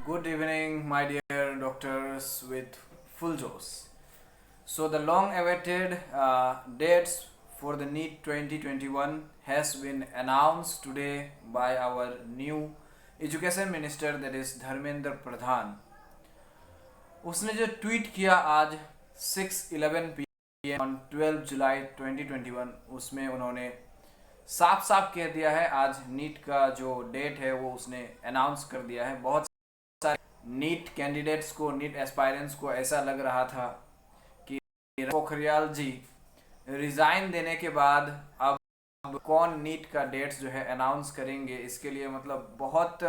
Good evening, my dear doctors with full josh. So the long-awaited dates for the NEET 2021 has been announced today by our new education minister, that is Dharmendra Pradhan. उसने जो tweet किया आज 6:11 PM on 12 जुलाई 2021, उसमें उन्होंने साफ साफ कह दिया है, आज नीट का जो डेट है वो उसने अनाउंस कर दिया है. बहुत नीट कैंडिडेट्स को, नीट एस्पायरेंट्स को ऐसा लग रहा था कि पोखरियाल जी रिजाइन देने के बाद अब कौन नीट का डेट्स जो है अनाउंस करेंगे. इसके लिए मतलब बहुत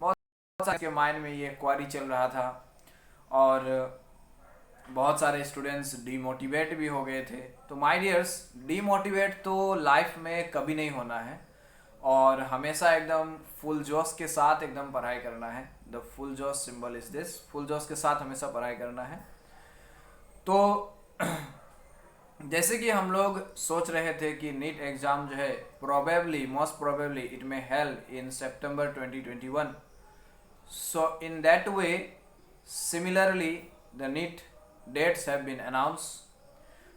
बहुत सारे के माइंड में ये क्वारी चल रहा था और बहुत सारे स्टूडेंट्स डीमोटिवेट भी हो गए थे. तो माय डियर्स, डीमोटिवेट तो लाइफ में कभी नहीं होना है और हमेशा एकदम फुल जोश के साथ एकदम पढ़ाई करना है. द फुल जोश सिंबल इज दिस. फुल जोश के साथ हमेशा पढ़ाई करना है. तो जैसे कि हम लोग सोच रहे थे कि नीट एग्जाम जो है probably, most probably it may held in September 2021. So in that way similarly the NEET dates have been announced.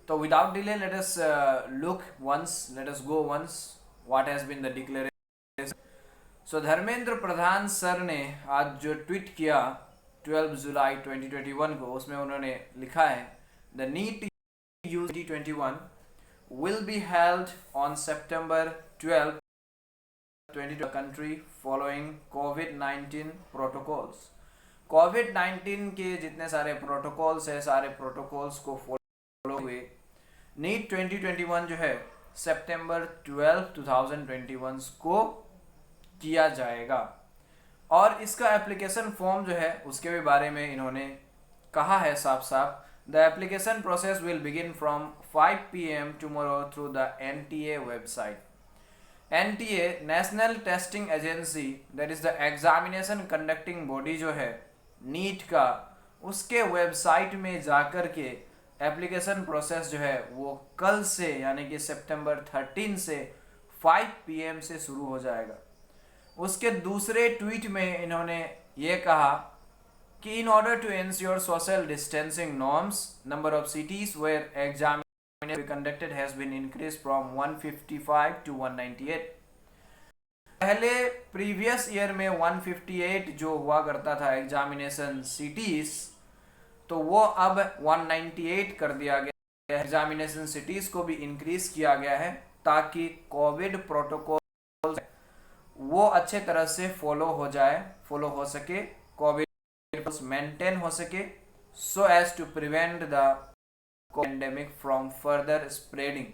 So without delay, let us let us go once what has been the declaration. So Dharmendra Pradhan sir ने आज जो tweet किया 12 जुलाई 2021 को, उसमें उन्होंने लिखा है the NEET U 2021 will be held on September 12, 2020 country following COVID-19 protocols. कोविड-19 के जितने सारे प्रोटोकॉल्स है, सारे प्रोटोकॉल्स को फॉलो हुए नीट 2021 जो है सितंबर 12, 2021 को किया जाएगा. और इसका एप्लीकेशन फॉर्म जो है उसके भी बारे में इन्होंने कहा है साफ साफ. The application process will begin from 5 PM tomorrow through the NTA website. NTA national testing agency, that is the examination conducting body जो है नीट का, उसके वेबसाइट में जाकर के एप्लीकेशन प्रोसेस जो है वो कल से यानी कि सितंबर 13 से 5 PM से शुरू हो जाएगा. उसके दूसरे ट्वीट में इन्होंने ये कहा कि in order to ensure social distancing norms, number of cities where examination conducted has been increase from 155 to 198. पहले प्रीवियस ईयर में 158 जो हुआ करता था एग्जामिनेशन सिटीज, तो वो अब 198 कर दिया गया. एग्जामिनेशन सिटीज को भी इंक्रीज किया गया है ताकि कोविड प्रोटोकॉल वो अच्छे तरह से फॉलो हो सके, कोविड मेंटेन हो सके, so as to prevent the pandemic from further spreading.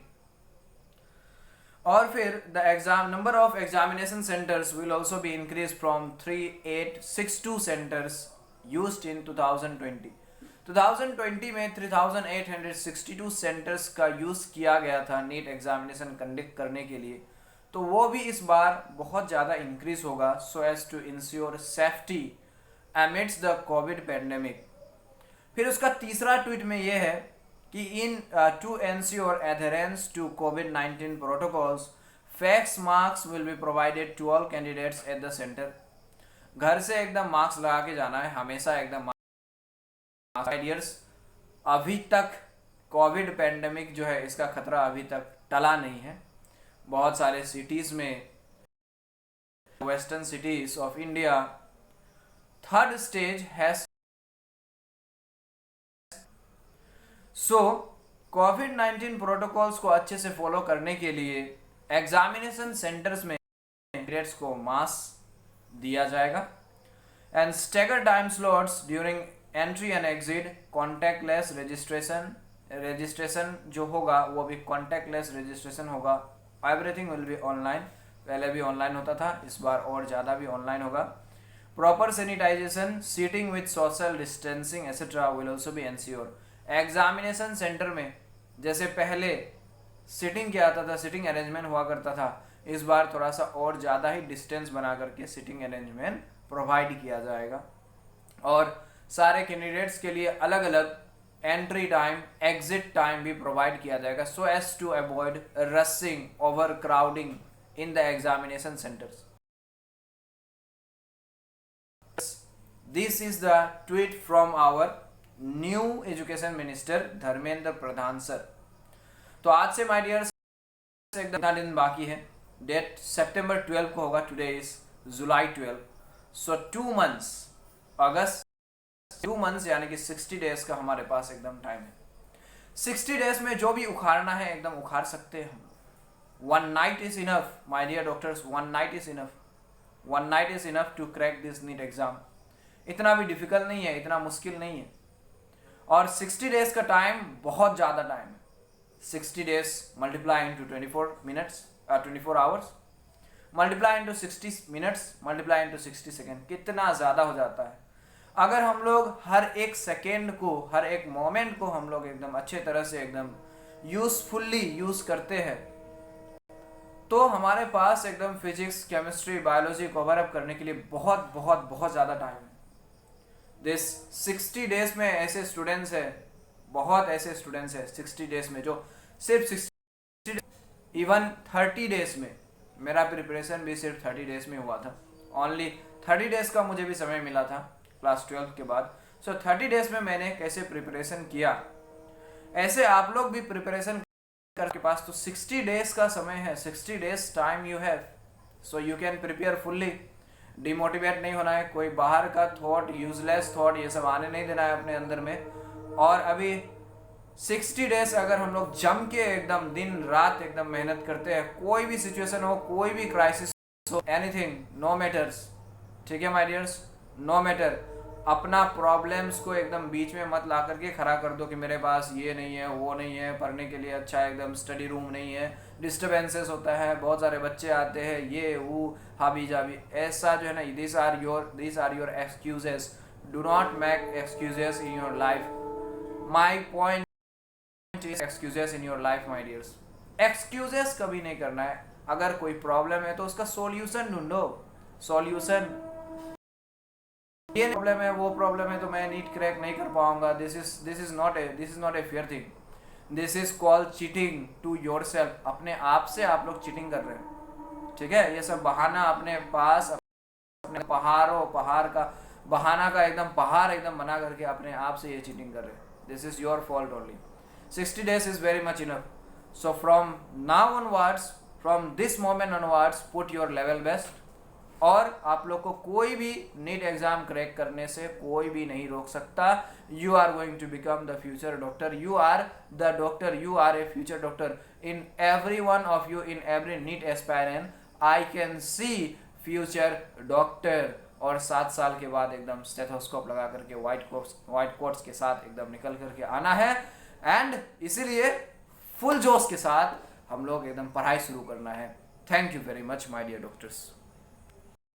और फिर the exam number of examination centres will also be increase from 3862 centres used in 2020. 2020 में 3862 सेंटर्स का यूज किया गया था नीट एग्जामिनेशन कंडक्ट करने के लिए. तो वो भी इस बार बहुत ज़्यादा इंक्रीज होगा so as to ensure safety amidst the covid pandemic. फिर उसका तीसरा ट्वीट में ये है कि in to ensure adherence to COVID-19 protocols, face masks will be provided to all candidates at the centre. घर से एकदम मार्क्स लगा के जाना है, हमेशा एकदम मार्क्स. अभी तक कोविड पेंडेमिक जो है इसका खतरा अभी तक टला नहीं है. बहुत सारे सिटीज़ में, western cities of India, third stage has. So कोविड-19 प्रोटोकॉल्स को अच्छे से फॉलो करने के लिए एग्जामिनेशन सेंटर्स में कैंडिडेट्स को मास्क दिया जाएगा and stagger time slots during entry and exit. Contactless registration जो होगा वो भी कॉन्टैक्टलेस रजिस्ट्रेशन होगा. Everything will be online. पहले भी ऑनलाइन होता था, इस बार और ज़्यादा भी ऑनलाइन होगा. Proper sanitization, seating with social distancing etcetera will also be ensure. Examination centre में जैसे पहले सिटिंग किया जाता था, सिटिंग अरेंजमेंट हुआ करता था, इस बार थोड़ा सा और ज़्यादा ही डिस्टेंस बना करके सिटिंग अरेंजमेंट प्रोवाइड किया जाएगा. और सारे कैंडिडेट्स के लिए अलग अलग एंट्री टाइम, एग्जिट टाइम भी प्रोवाइड किया जाएगा so as to avoid rushing, over crowding in the examination centres. This is the tweet from our new education minister Dharmendra Pradhan sir. तो आज से माय डियर एकदम दिन बाकी है, डेट सितंबर 12 को होगा, today is July 12, so 2 months, August 2 months यानी कि 60 डेज का हमारे पास एकदम टाइम है। 60 डेज में जो भी उखाड़ना है एकदम उखाड़ सकते हैं हम। One night is enough my dear doctors, one night is enough, one night is enough to crack this NEET exam. इतना भी डिफिकल्ट नहीं है, इतना मुश्किल नहीं है। और 60 डेज का टाइम बहुत ज़्यादा टाइम है। 60 days multiply into 24 minutes 24 hours, multiply into 60 minutes, multiply into 60 second, कितना ज़्यादा हो जाता है। अगर हम लोग हर एक सेकेंड को, हर एक मोमेंट को हम लोग एकदम अच्छे तरह से एकदम यूजफुल्ली यूज़ करते हैं तो हमारे पास एकदम physics, chemistry, biology cover up करने के लिए बहुत बहुत बहुत ज़्यादा टाइम है। दिस 60 डेज में ऐसे स्टूडेंट्स है, बहुत ऐसे स्टूडेंट्स है 60 डेज में जो सिर्फ 60, इवन 30 डेज में, मेरा प्रिपरेशन भी सिर्फ 30 डेज में हुआ था। ओनली 30 डेज का मुझे भी समय मिला था क्लास 12 के बाद। सो 30 डेज में मैंने कैसे प्रिपरेशन किया, ऐसे आप लोग भी प्रिपरेशन करके पास तो 60 डेज का समय है, 60 days time you have, so you can prepare fully. Demotivate नहीं होना है, कोई बाहर का थॉट, यूजलेस थॉट ये सब आने नहीं देना है अपने अंदर में। और अभी 60 डेज अगर हम लोग जम के एकदम दिन रात एकदम मेहनत करते हैं, कोई भी सिचुएशन हो, कोई भी क्राइसिस हो, एनीथिंग, नो मैटर्स, ठीक है माय डियर्स, नो मैटर, अपना प्रॉब्लम्स को एकदम बीच में मत ला करके खड़ा कर दो कि मेरे पास ये नहीं है, वो नहीं है, पढ़ने के लिए अच्छा एकदम स्टडी रूम नहीं है, डिस्टर्बेंसेस होता है, बहुत सारे बच्चे आते हैं, ये वो हाबी जाबी, ऐसा जो है ना, this are your excuses. Do not make excuses in your life. My point is excuses in your life my dears. Excuses कभी नहीं करना है। अगर कोई प्रॉब्लम है तो उसका सॉल्यूशन ढूंढो। सॉल्यूशन, ये प्रॉब्लम है, वो प्रॉब्लम है तो मैं नीट क्रैक नहीं कर पाऊंगा, this is not a fair thing, this is called cheating to yourself. अपने आप से आप लोग चीटिंग कर रहे हैं, ठीक है। ये सब बहाना अपने पास, अपने पहाड़ का बहाना का एकदम पहाड़ एकदम बना करके अपने आप से ये चीटिंग कर रहे हैं। This is your fault only. 60 days is very much enough. So from now onwards, from this moment onwards, put your level best. और आप लोग को कोई भी नीट एग्जाम क्रैक करने से कोई भी नहीं रोक सकता। You are going to become the future doctor, you are the doctor, you are a future doctor. In every one of you, in every NEET aspirant, I can see future doctor. और 7 साल के बाद एकदम stethoscope लगा करके white quotes के साथ एकदम निकल करके आना है। एंड इसीलिए फुल जोश के साथ हम लोग एकदम पढ़ाई शुरू करना है। Thank you very much my dear doctors.